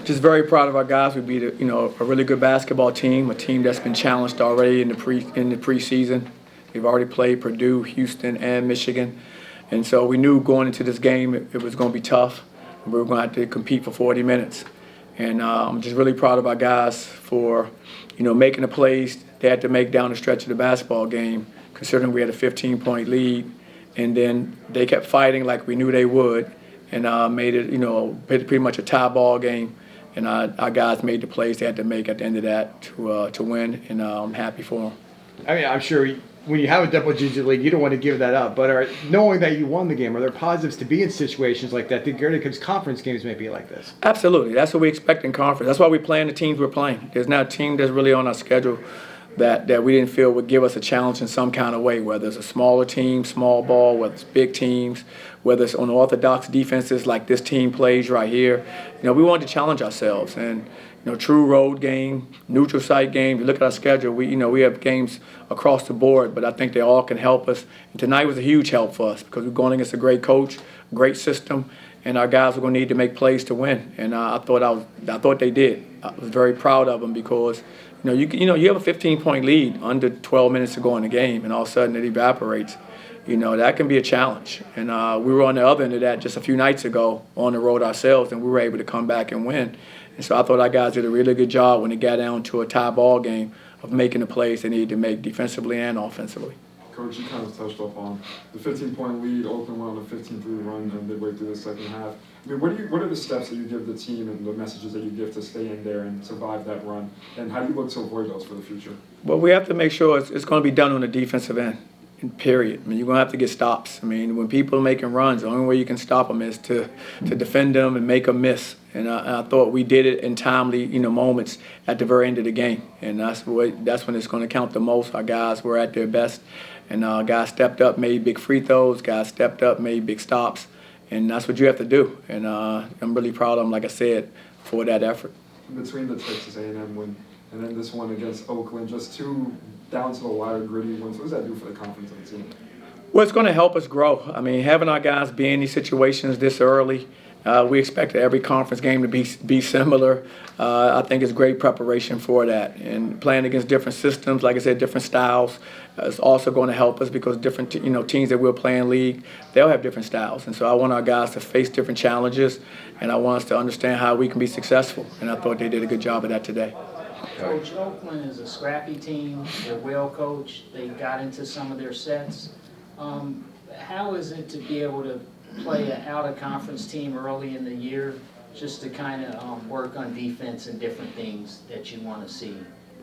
Just very proud of our guys. We beat a really good basketball team, a team that's been challenged already in the preseason. We've already played Purdue, Houston, and Michigan, and so we knew going into this game it was going to be tough. We were going to have to compete for 40 minutes, and I'm just really proud of our guys for making the plays they had to make down the stretch of the basketball game, considering we had a 15-point lead, and then they kept fighting like we knew they would, and made it pretty much a tie ball game. And our guys made the plays they had to make at the end of that to win, and I'm happy for them. I mean, I'm sure when you have a double-digit lead, you don't want to give that up. But knowing that you won the game, are there positives to be in situations like that? Because conference games may be like this. Absolutely. That's what we expect in conference. That's why we're playing the teams we're playing. There's not a team that's really on our schedule that we didn't feel would give us a challenge in some kind of way, whether it's a smaller team, small ball, whether it's big teams, whether it's on orthodox defenses like this team plays right here. We wanted to challenge ourselves. And, true road game, neutral site game. You look at our schedule, we have games across the board, but I think they all can help us. And tonight was a huge help for us because we're going against a great coach, great system, and our guys are going to need to make plays to win. And I thought they did. I was very proud of them because you have a 15-point lead under 12 minutes to go in the game, and all of a sudden it evaporates. That can be a challenge. And we were on the other end of that just a few nights ago on the road ourselves, and we were able to come back and win. And so I thought our guys did a really good job when it got down to a tie ball game of making the plays they needed to make defensively and offensively. Coach, you kind of touched up on the 15-point lead. Oakland went on a 15-3 run midway through the second half. I mean, what are the steps that you give the team and the messages that you give to stay in there and survive that run? And how do you look to avoid those for the future? Well, we have to make sure it's going to be done on the defensive end. Period. I mean, you're going to have to get stops. I mean, when people are making runs, the only way you can stop them is to defend them and make them miss. And I thought we did it in timely, moments at the very end of the game. And that's when it's going to count the most. Our guys were at their best. And guys stepped up, made big free throws. Guys stepped up, made big stops. And that's what you have to do. And I'm really proud of them, like I said, for that effort. Between the Texas A&M win and then this one against Oakland, just two down to the wire gritty ones, what does that do for the confidence of the team? Well, it's going to help us grow. I mean, having our guys be in these situations this early, we expect every conference game to be similar. I think it's great preparation for that. And playing against different systems, like I said, different styles, is also going to help us because different teams that we'll play in league, they'll have different styles. And so I want our guys to face different challenges, and I want us to understand how we can be successful. And I thought they did a good job of that today. Coach, Oakland is a scrappy team. They're well coached. They got into some of their sets. How is it to be able to play an out-of-conference team early in the year just to kind of work on defense and different things that you want to see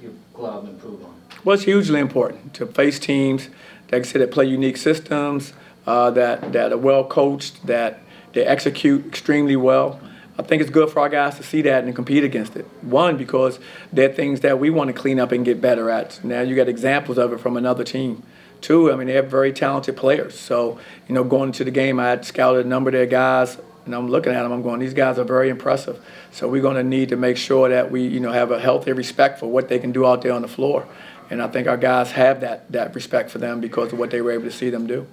your club improve on? Well, it's hugely important to face teams, like I said, that play unique systems, that are well coached, that they execute extremely well. I think it's good for our guys to see that and compete against it. One, because they're things that we want to clean up and get better at. Now you got examples of it from another team. Two, I mean, they have very talented players. So, going into the game, I had scouted a number of their guys, and I'm looking at them, I'm going, these guys are very impressive. So we're going to need to make sure that we, have a healthy respect for what they can do out there on the floor. And I think our guys have that respect for them because of what they were able to see them do.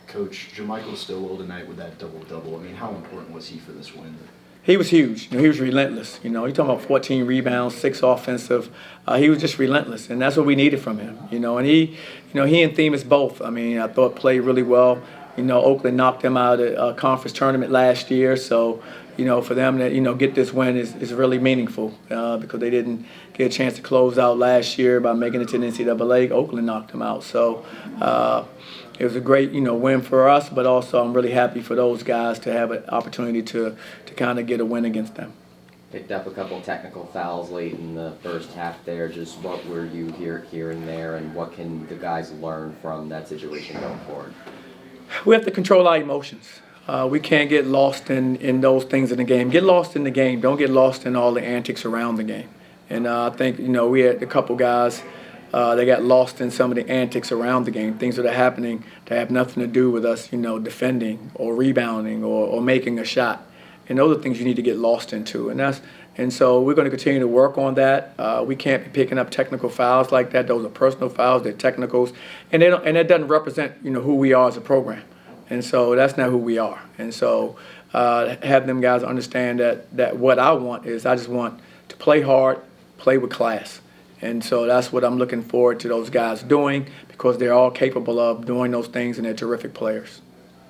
Coach, Jermichael Stillwell tonight with that double-double. I mean, how important was he for this win? He was huge. He was relentless. You're talking about 14 rebounds, 6 offensive. He was just relentless, and that's what we needed from him. And he and Themis both. I mean, I thought played really well. Oakland knocked them out of a conference tournament last year, so for them to get this win is really meaningful because they didn't get a chance to close out last year by making it to the NCAA. Oakland knocked them out, so. It was a great, win for us, but also I'm really happy for those guys to have an opportunity to kind of get a win against them. Picked up a couple technical fouls late in the first half there. Just what were you hearing there, and what can the guys learn from that situation going forward? We have to control our emotions. We can't get lost in those things in the game. Get lost in the game. Don't get lost in all the antics around the game. And I think, we had a couple guys they got lost in some of the antics around the game, things that are happening that have nothing to do with us, defending or rebounding or making a shot. And those are things you need to get lost into. And so we're going to continue to work on that. We can't be picking up technical fouls like that. Those are personal fouls, they're technicals. And that doesn't represent, who we are as a program. And so that's not who we are. And so have them guys understand that what I want is I just want to play hard, play with class. And so that's what I'm looking forward to those guys doing, because they're all capable of doing those things and they're terrific players.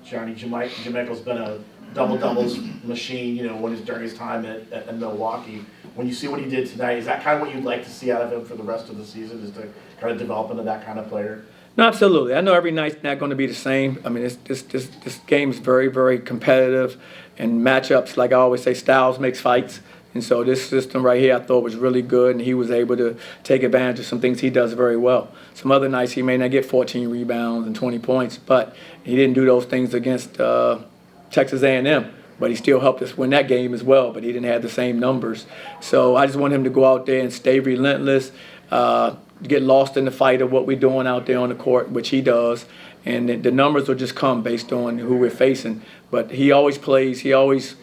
Johnny, JaMychal's been a double-doubles machine, during his time at Milwaukee. When you see what he did tonight, is that kind of what you'd like to see out of him for the rest of the season, is to kind of develop into that kind of player? No, absolutely. I know every night's not going to be the same. I mean, this game is very, very competitive, and matchups, like I always say, styles makes fights. And so this system right here I thought was really good, and he was able to take advantage of some things he does very well. Some other nights he may not get 14 rebounds and 20 points, but he didn't do those things against Texas A&M. But he still helped us win that game as well, but he didn't have the same numbers. So I just want him to go out there and stay relentless, get lost in the fight of what we're doing out there on the court, which he does. And the numbers will just come based on who we're facing. But he always plays, he always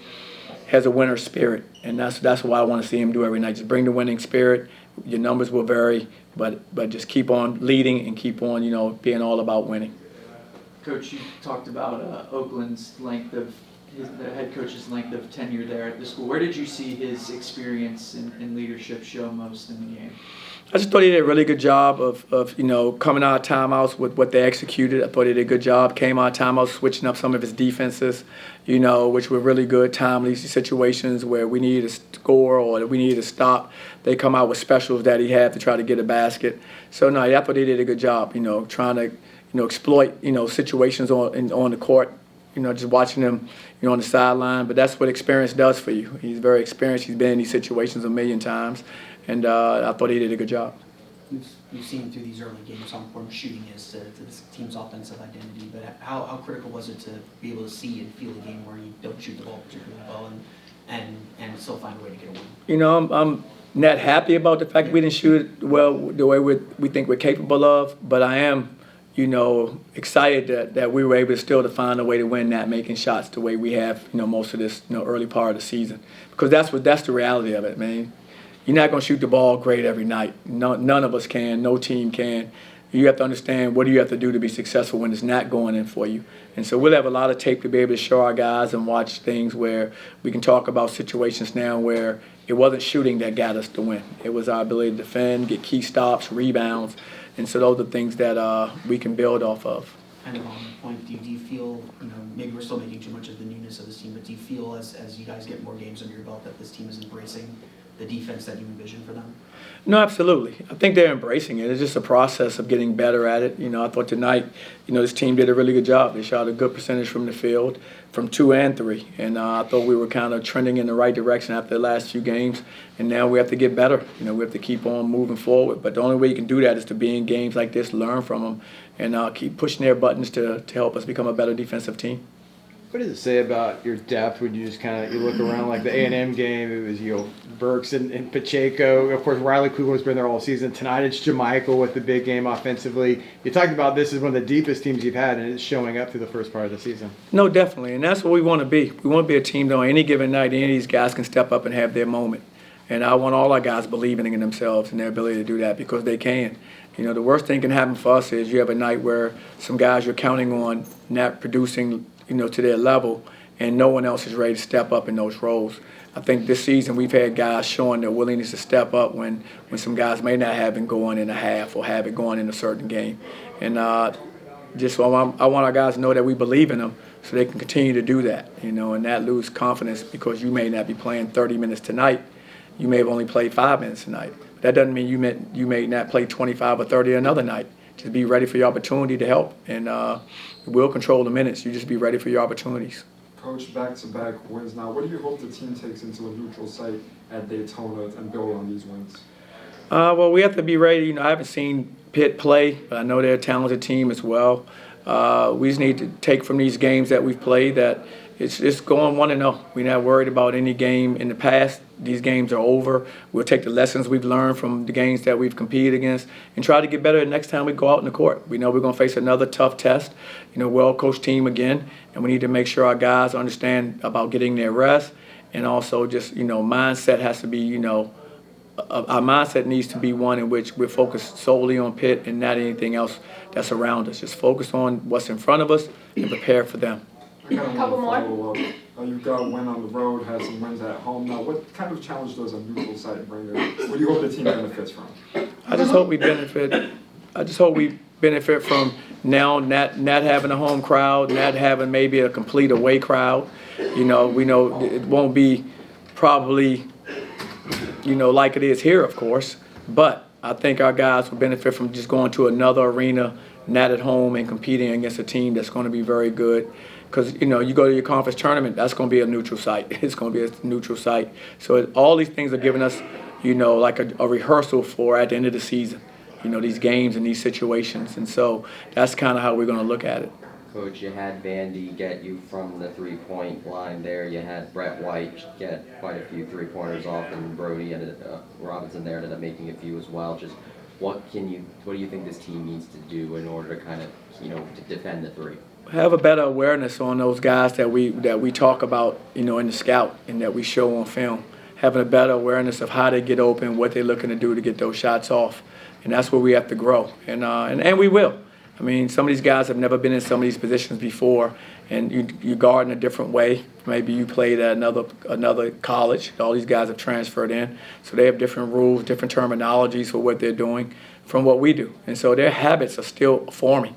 has a winner spirit. And that's what I want to see him do every night. Just bring the winning spirit. Your numbers will vary, but just keep on leading and keep on, being all about winning. Coach, you talked about Oakland's length of the head coach's length of tenure there at the school. Where did you see his experience and leadership show most in the game? I just thought he did a really good job of coming out of timeouts with what they executed. I thought he did a good job. Came out of timeouts switching up some of his defenses, which were really good, timely situations where we needed to score or we needed to stop. They come out with specials that he had to try to get a basket. So, no, I thought he did a good job, trying to, exploit, situations on the court. Just watching him, on the sideline. But that's what experience does for you. He's very experienced. He's been in these situations a million times. And I thought he did a good job. You've seen through these early games how important shooting is to this team's offensive identity. But how critical was it to be able to see and feel a game where you don't shoot the ball particularly well and still find a way to get a win? I'm not happy about the fact that we didn't shoot it well the way we think we're capable of. But I am excited that we were able to find a way to win that, making shots the way we have, most of this, early part of the season. Because that's the reality of it, man. You're not going to shoot the ball great every night. None of us can. No team can. You have to understand what do you have to do to be successful when it's not going in for you. And so we'll have a lot of tape to be able to show our guys and watch things where we can talk about situations now where it wasn't shooting that got us the win. It was our ability to defend, get key stops, rebounds. And so those are things that we can build off of. Kind of on the point, do you feel, maybe we're still making too much of the newness of this team, but do you feel as you guys get more games under your belt that this team is embracing the defense that you envision for them? No, absolutely. I think they're embracing it. It's just a process of getting better at it. I thought tonight, this team did a really good job. They shot a good percentage from the field, from 2 and 3. And I thought we were kind of trending in the right direction after the last few games. And now we have to get better. We have to keep on moving forward. But the only way you can do that is to be in games like this, learn from them, and keep pushing their buttons to help us become a better defensive team. What does it say about your depth when you just you look around, like the A&M game? It was Burks and Pacheco. Of course, Riley Kugler's been there all season. Tonight it's JaMychal with the big game offensively. You talked about this as one of the deepest teams you've had, and it's showing up through the first part of the season. No, definitely, and that's what we want to be. We want to be a team that on any given night, any of these guys can step up and have their moment. And I want all our guys believing in themselves and their ability to do that, because they can. The worst thing can happen for us is you have a night where some guys you're counting on not producing to their level, and no one else is ready to step up in those roles. I think this season we've had guys showing their willingness to step up when some guys may not have it going in a half or have it going in a certain game. And I want our guys to know that we believe in them so they can continue to do that, and not lose confidence because you may not be playing 30 minutes tonight. You may have only played 5 minutes tonight. But that doesn't mean you may not play 25 or 30 another night. Just be ready for your opportunity to help, and we'll control the minutes. You just be ready for your opportunities. Coach, back-to-back wins now. What do you hope the team takes into a neutral site at Daytona and build on these wins? Well, we have to be ready. I haven't seen Pitt play, but I know they're a talented team as well. We just need to take from these games that we've played that it's going 1-0. We're not worried about any game in the past. These games are over. We'll take the lessons we've learned from the games that we've competed against and try to get better the next time we go out in the court. We know we're going to face another tough test, well-coached team again, and we need to make sure our guys understand about getting their rest, and also just, mindset has to be, our mindset needs to be one in which we're focused solely on Pitt and not anything else that's around us. Just focus on what's in front of us and prepare for them. I kind of Couple more. want to follow up. You've got a win on the road, had some wins at home. Now, what kind of challenge does a neutral site bring there? What do you hope the team benefits from? I just hope we benefit. I just hope we benefit from now not having a home crowd, not having maybe a complete away crowd. You know, we know it won't be probably, you know, like it is here, of course. But I think our guys will benefit from just going to another arena, not at home, and competing against a team that's going to be very good. Because, you know, you go to your conference tournament, that's going to be a neutral site. It's going to be a neutral site. So all these things are giving us, you know, like a rehearsal for at the end of the season, you know, these games and these situations. And so that's kind of how we're going to look at it. Coach, you had Vandy get you from the three-point line there. You had Brett White get quite a few three-pointers off, and Brody and Robinson there ended up making a few as well. Just what do you think this team needs to do in order to kind of, you know, to defend the three? Have a better awareness on those guys that we talk about, you know, in the scout and that we show on film. Having a better awareness of how they get open, what they're looking to do to get those shots off, and that's where we have to grow, and we will. I mean, some of these guys have never been in some of these positions before, and you guard in a different way. Maybe you played at another college. All these guys have transferred in, so they have different rules, different terminologies for what they're doing from what we do, and so their habits are still forming.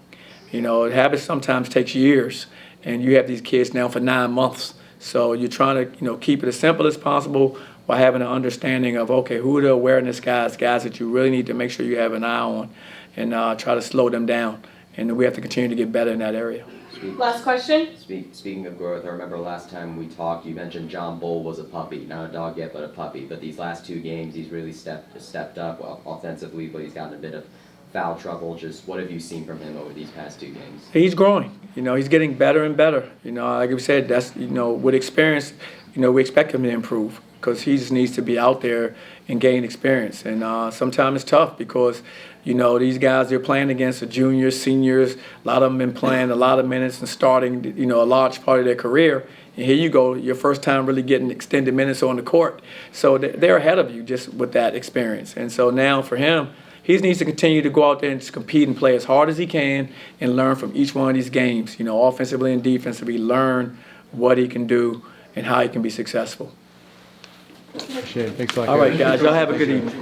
You know, habits sometimes takes years, and you have these kids now for 9 months. So you're trying to, you know, keep it as simple as possible while having an understanding of, okay, who are the awareness guys that you really need to make sure you have an eye on, and try to slow them down. And we have to continue to get better in that area. Last question. Speaking of growth, I remember last time we talked, you mentioned John Bull was a puppy, not a dog yet, but a puppy. But these last 2 games, he's really stepped up, well, offensively, but he's gotten a bit of foul trouble. Just what have you seen from him over these past 2 games? He's growing. You know, he's getting better and better. You know, like we said, that's, you know, with experience, you know, we expect him to improve because he just needs to be out there and gain experience. And sometimes it's tough because, you know, these guys they're playing against are juniors, seniors. A lot of them been playing a lot of minutes and starting, you know, a large part of their career. And here you go, your first time really getting extended minutes on the court. So they're ahead of you just with that experience. And so now for him, he needs to continue to go out there and just compete and play as hard as he can and learn from each one of these games, you know, offensively and defensively, learn what he can do and how he can be successful. Appreciate it. Thanks a lot. All right, guys, y'all have a good evening.